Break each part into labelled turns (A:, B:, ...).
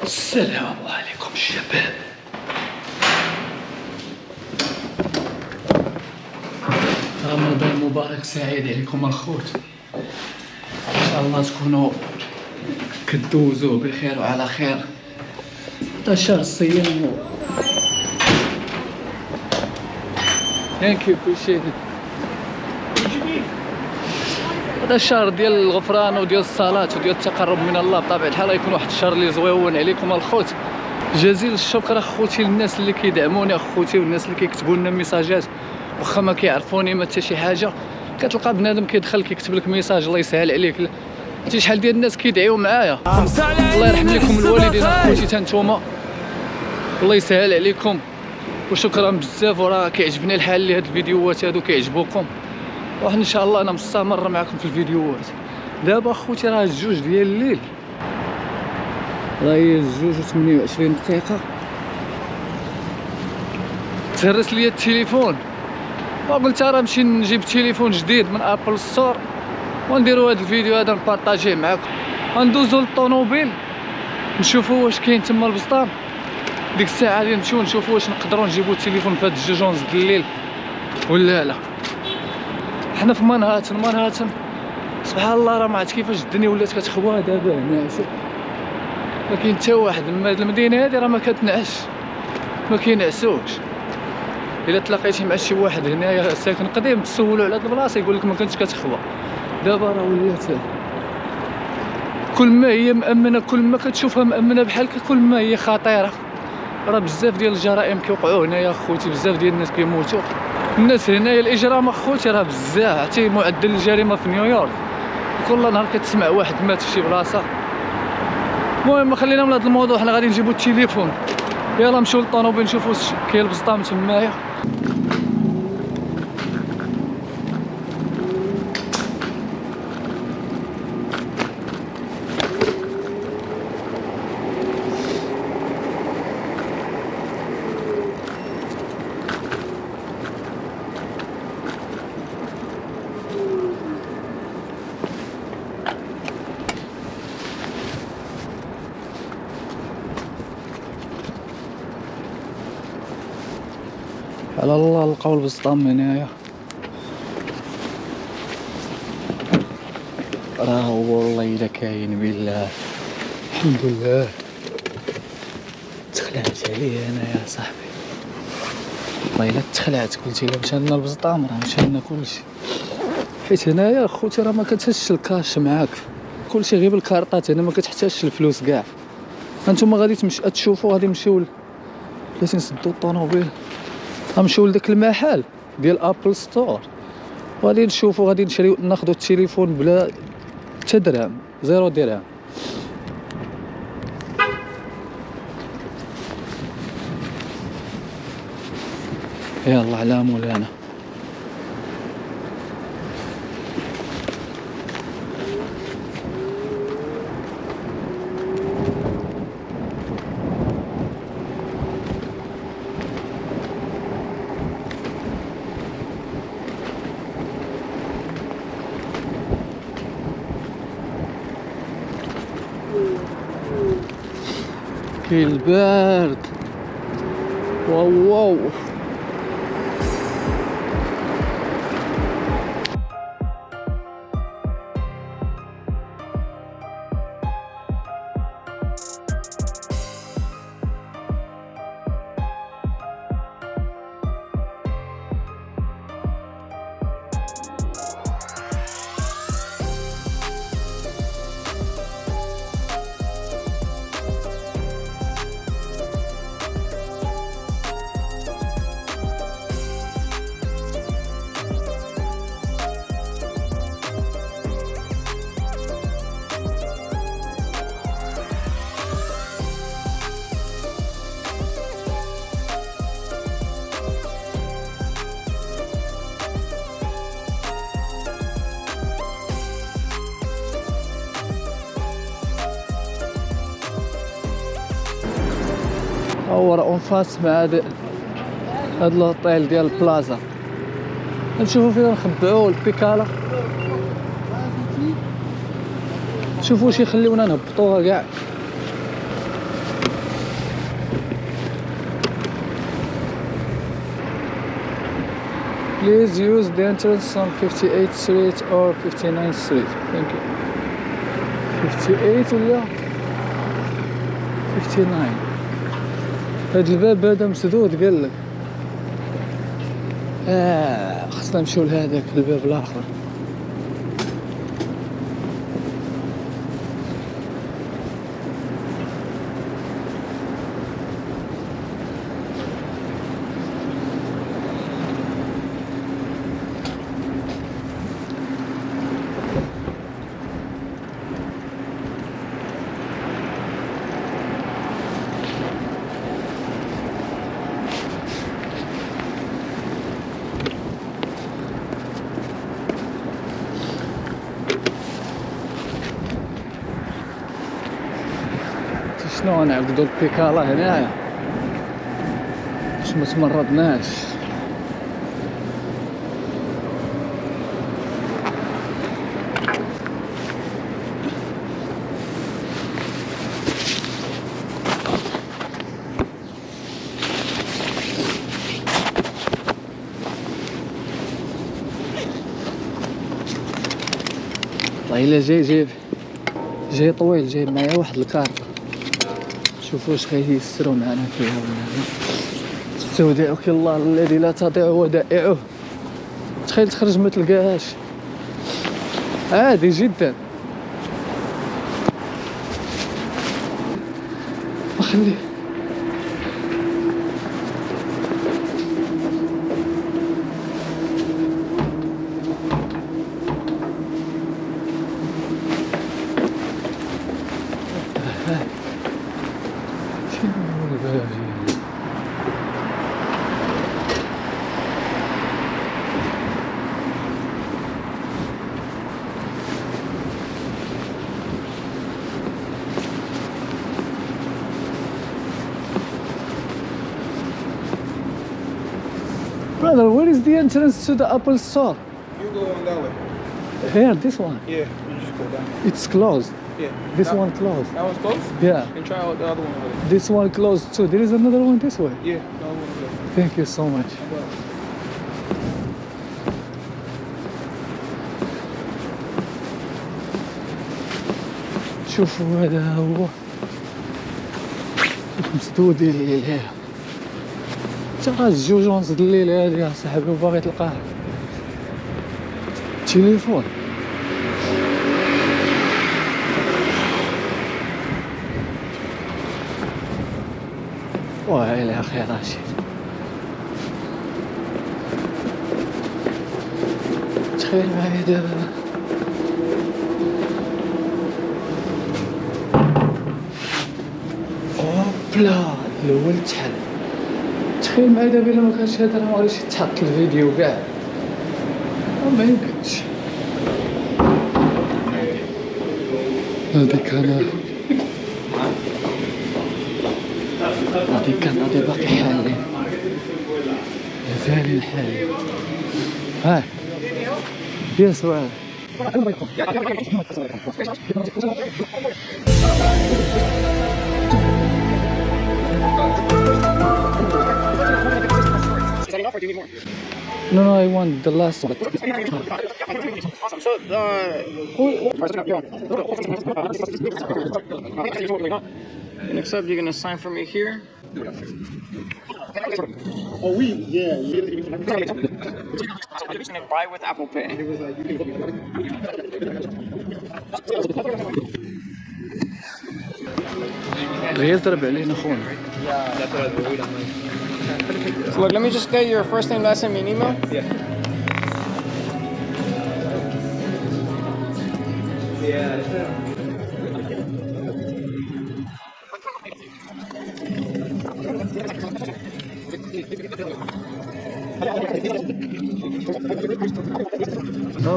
A: السلام عليكم الشباب. رمضان مبارك سعيد عليكم الخوت، ان شاء الله تكونوا كدوزوه بخير وعلى خير. هذا شهر الصيام ثانك يو ابريشيت. هذا الشهر ديال الغفران وديال الصلاة وديال التقرب من الله. بطبيعة الحال غيكون واحد الشهر اللي زويون عليكم الخوت. جزيل الشكر اخوتي للناس اللي كيدعموني اخوتي، والناس اللي كيكتبوا لنا ميساجات واخا ما كيعرفوني ما حتى شي حاجه. كتلقى بنادم كيدخل كيكتب لك ميساج الله يسهل عليك. عرفتي شحال ديال الناس كيدعيو معايا. الله يرحم لكم الوالدين اخوتي حتى نتوما، الله يسهل عليكم وشكرا بزاف. وراه كيعجبني الحال اللي هاد الفيديوهات هادو كيعجبوكم، وحنا ان شاء الله انا مستمر معكم في الفيديوهات. دابا اخوتي راه الجوج ديال الليل، راه هي الجوج و 28 دقيقه. تهرس ليا التليفون وقلت راه نمشي نجيب تليفون جديد من ابل ستور ونديروا هذا الفيديو هذا نبارطاجيه معكم. غندوزو للطوموبيل نشوفوا واش كاين تما البسطام. ديك الساعه غادي نمشيو نشوفوا واش نقدروا نجيبوا التليفون في هاد الجوج ونص د الليل ولا لا. حنا في منهاتن سبحان الله، راه ما عرفت كيفاش الدنيا ولات كتخوى دابا هنا. ما كاين حتى واحد من هاد المدينه هادي راه ما كتنعش، ما كينعسوش. الا تلاقيتي مع شي واحد هنايا ساكن قديم تسولو على هاد البلاصه يقول لك ما كانتش كتخوى. دابا راه ولات كل ما هي مأمنه، كل ما كتشوفها مأمنه بحال كل ما هي خطيره. راه بزاف ديال الجرائم كيوقعوا هنايا اخوتي، بزاف ديال الناس كيموتوا. الناس هنايا الاجرام اخوتي راه بزاف. عرفتي معدل الجريمه في نيويورك كل نهار كتسمع واحد مات في شي بلاصه. المهم خلينا من هذا الموضوع، حنا غادي نجيبو التليفون. يلا نمشيو للطوموبيل نشوفوا واش كاين البسطام تمايا. على الله لقاو البسطام هنايا. راه والله الا كاين بالله الحمد لله. تخلعت عليه انا يا صاحبي، والله الا تخلعت. قلتي الا مشى لنا البسطام راه مشى لنا كلشي. حيت هنايا اخوتي راه ما كتهزش الكاش معاك، كلشي غير بالكارطات. هنا ما كتحتاجش الفلوس كاع. هانتوما غادي تشوفوا، غادي نمشيو بلاتي نسدو الطوموبيل، غنمشيو لداك المحل ديال ابل ستور وغادي نشوفوا، غادي نشريو ناخذوا التليفون بلا حتى درهم، 0 درهم. يلا على مولانا. كاين البرد، واو واو. هو راه اون فاس مع هاد الهوطيل ديال البلازا. نشوفوا فين نخبعوا البيكالا، شوفوا واش يخليونا نهبطوها كاع. Please use the entrance on 58th Street or 59th Street. Thank you. 58 ولا 59. هاد الباب هذا مسدود قالك. خصنا نمشيو لهذاك الباب الاخر. شنو نعقدو البيكالا هنايا باش ما تمرضناش. والله الا جاي طويل، جايب معايا واحد الكارطة. شوفوا واش غييسروا معنا فيها ولا لا. استودعك الله الذي لا تضيع ودائعه. تخيل تخرج ما تلقاهاش، عادي جدا. خليه Brother, where is the entrance to the Apple store?
B: You go on that way.
A: Here, this one.
B: Yeah, you just go down.
A: It's closed.
B: Yeah.
A: This
B: that,
A: one closed.
B: That one's closed?
A: Yeah.
B: And try out the other one over there.
A: This one closed too. There is another one this way.
B: Yeah, the other one over there.
A: Thank you so much. شوفوا هذا هو مسدود الليل هنا. تا الجوج ونص د الليل هادي يا صاحبي وباغي تلقاه تليفون. ويلي يا اخي راشد، تخيل معايا دابا اوبلا الاول تحل. تخيل معايا دابا الا ما كانش هذا راه ما غاديش يتحط الفيديو كاع، ما يمكنش. هذيك انا هذه باقي حالي، مازال الحال. ها يا سؤال. No, I want the last one.
B: Awesome. So, next up, you're gonna sign for me here.
C: Oh, yeah.
B: I'm just gonna buy with Apple Pay.
A: غير ضرب علينا خونا.
B: So look, let me just get your first name, last name, and email.
C: Yeah.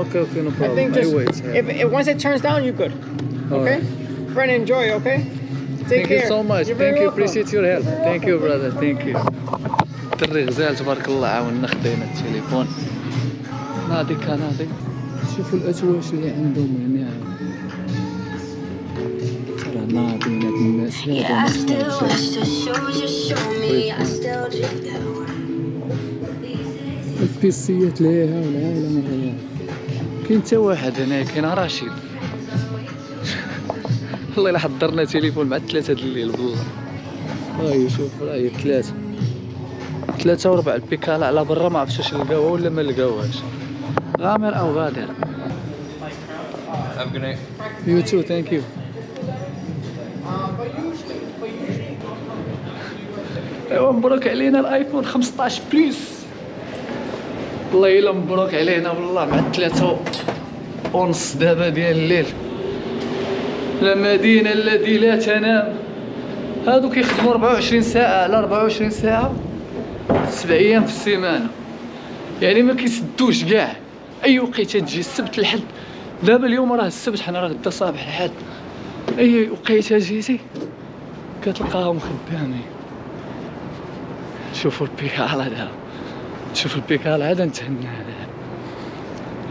A: Okay, no
B: I
A: problem.
B: think just
A: wait.
B: if once it turns down, you could. Okay, friend, enjoy. Okay, take
A: Thank
B: care.
A: you so much.
B: You're very
A: Thank you.
B: welcome.
A: Appreciate your help. Thank you, brother. Thank you. الدري غزال تبارك الله عاوننا، خدينا التليفون. ناضي كناضي. شوفوا الأتواش اللي عندهم هنا. ترى ناضيين هاد الناس هادو. بيسيات ليها والعالم. كاين حتى واحد هنا، كاين رشيد. والله الا حضرنا تليفون مع 3 د الليل بالله. هاي شوف راهي 3 و4 البيكالا على برا، ما عرفتش واش لقاوها ولا ما لقاوهاش. غامر او غادر.
C: Have a good night.
A: You too, thank you. ايوا مبروك علينا الايفون 15 بلس. والله الا مبروك علينا والله، مع 3:30 دابا ديال الليل. المدينة التي لا تنام. هادو كيخدموا 24 ساعة على 24 ساعة 7 أيام في السيمانة، يعني ما كيسدوش كاع. أي وقيته تجي السبت الحد، دابا اليوم راه السبت، حنا راه غدا صباح الحد. أي وقيته جيتي كتلقاهم خدامين. شوفوا البيكالا دابا، شوفوا البيكالا هذا نتهنى دابا.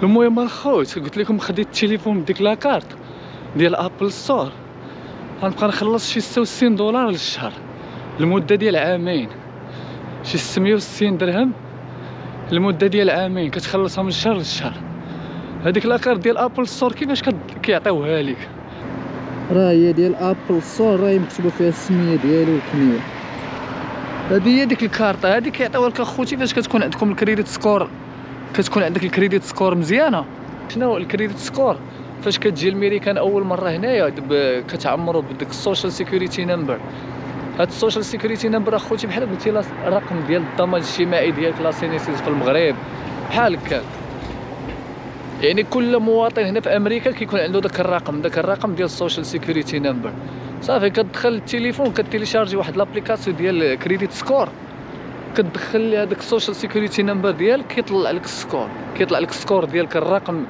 A: المهم الخوت قلت لكم خديت التليفون بديك لاكارت ديال ابل ستور، غنبقى نخلص شي 66 دولار للشهر لمده ديال عامين، شي 660 درهم لمده ديال عامين كتخلصها من شهر للشهر. هذيك لاكارت ديال ابل ستور كيفاش كيعطيوها لك؟ راه هي ديال ابل ستور، راهي مكتوبه فيها السميه ديالو والكنيه. هذه هي ديك الكارطه، هذه كيعطيوها لك اخوتي فاش كتكون عندكم الكريديت سكور، كتكون عندك الكريديت سكور مزيانه. شنو الكريديت سكور؟ فاش كتجي الميريكان اول مره هنايا كتعمروا بديك السوشيال سيكوريتي نمبر. هاد السوشيال سيكوريتي نمبر اخوتي بحال قلتي الرقم ديال الضمان الاجتماعي ديالك لاسينيسيس في المغرب بحال هكا. يعني كل مواطن هنا في امريكا كيكون عنده داك الرقم ديال السوشيال سيكوريتي نمبر. صافي كتدخل التليفون كتيليشارجي واحد لابليكاسيون ديال كريديت سكور، كتدخل لي هذاك السوشيال سيكوريتي نمبر ديالك، كيطلع لك السكور، كيطلع لك السكور ديالك الرقم.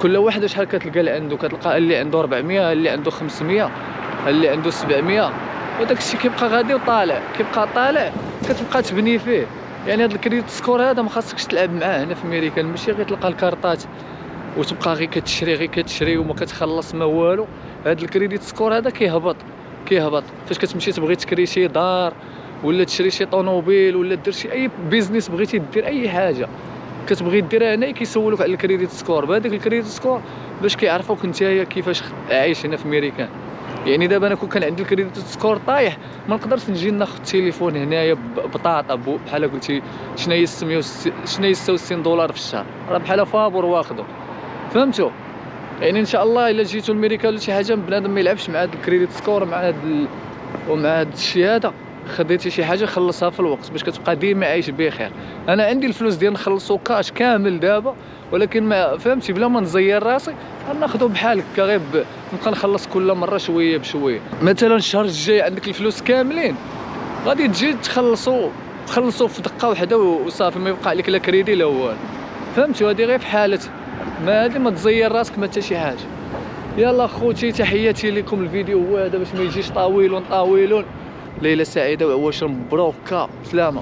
A: كل واحد شحال كتلقى اللي عنده، كتلقى اللي عنده 400، اللي عنده 500، اللي عنده 700، وداك الشيء كيبقى غادي وطالع، كيبقى طالع كتبقى تبني فيه. يعني هذا الكريديت سكور هذا ما خاصكش تلعب معاه هنا في امريكا، ماشي غير تلقى الكارطات وتبقى غير كتشري وما كتخلص ما والو. هذا الكريديت سكور هذا كيهبط فاش كتمشي تبغي تكري شي دار ولا تشري شي طوموبيل ولا دير شي اي بيزنس، بغيتي دير اي حاجه كتبغي ديرها هنا كيسولوك على الكريديت سكور. بهذاك الكريديت سكور باش كيعرفوك نتايا كيفاش عايش هنا في امريكا. يعني دابا انا كون كان عندي الكريديت سكور طايح ما نقدرش نجي ناخذ التليفون هنايا بطاطا بحال قلتي شنو هي 66 دولار في الشهر، راه بحال فابور واخذو. فهمتوا؟ يعني ان شاء الله الا جيتو لامريكا ولا شي حاجه بنادم ما يلعبش مع هذا الكريديت سكور ومع هذا الشيء هذا. خديتي شي حاجه خلصها في الوقت باش كتبقى ديما عايش بخير. انا عندي الفلوس ديال نخلصو كاش كامل دابا، ولكن ما فهمتي بلا ما نزير راسي ناخذو بحال هكا، غير نبقى نخلص كل مره شويه بشويه. مثلا الشهر الجاي عندك الفلوس كاملين غادي تجي تخلصوا في دقه واحده وصافي، ما يبقى عليك لا كريدي لا والو. فهمتوا؟ هذه غير في حاله ما هذه ما تزير راسك ما حتى شي حاجه. يلا خوتي تحياتي لكم. الفيديو هو هذا باش ما يجيش طويل. ليله سعيده وعواشر مبروكه. سلامه.